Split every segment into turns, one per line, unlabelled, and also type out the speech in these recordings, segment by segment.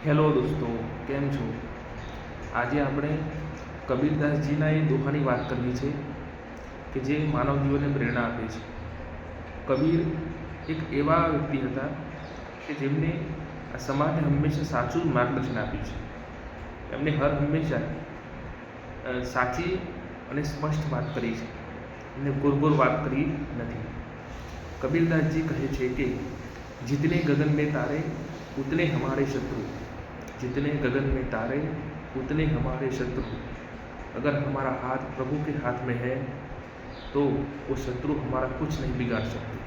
Hello દોસ્તો, કેમ છો? આજે આપણે કબીરદાસજીના એ દોહાની વાત કરવી છે કે જે માનવ જીવનને પ્રેરણા આપે છે. કબીર એક એવા વ્યક્તિ હતા કે જેમને આ સમાજને હંમેશા સાચું માર્ગદર્શન આપ્યું છે. એમને હંમેશા સાચી અને સ્પષ્ટ વાત કરી છે. એમને ગોળ વાત કરી નથી. કબીરદાસજી કહે છે કે જીતને ગગન में तारे उतने हमारे शत्रु, जितने गगन में तारे उतने हमारे शत्रु, अगर हमारा हाथ प्रभु के हाथ में है तो वो शत्रु हमारा कुछ नहीं बिगाड़ सकते.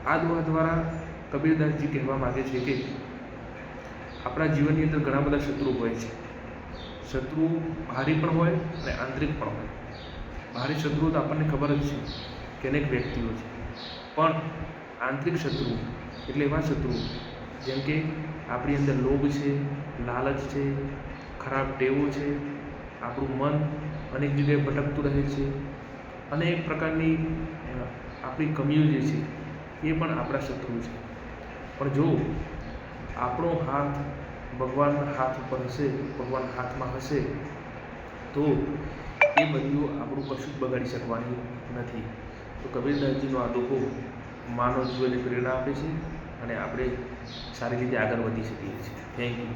આ દુઆ દ્વારા કબીરદાસજી કહેવા માગે છે કે આપણા જીવનની અંદર ઘણા બધા શત્રુ હોય છે. શત્રુ બહારી પણ હોય અને આંતરિક પણ હોય. બહારી શત્રુઓ તો આપણને ખબર જ છે કે અનેક વ્યક્તિઓ છે, પણ આંતરિક શત્રુ એટલે એવા શત્રુ જેમ કે આપણી અંદર લોભ છે, લાલચ છે, ખરાબ ટેવો છે, આપણું મન અનેક જગ્યાએ ભટકતું રહે છે, અનેક પ્રકારની આપણી કમીઓ જે છે એ પણ આપણા શત્રુ છે. પણ જો આપણો હાથ ભગવાનના હાથ ઉપર હશે, ભગવાનના હાથમાં હશે, તો એ બધું આપણું કશું જ બગાડી શકવાની નથી. તો કબીરદાસજીનો આ દોહો માનવ જીવનને પ્રેરણા આપે છે અને આપણે સારી રીતે આગળ વધી શકીએ છીએ. Thank you.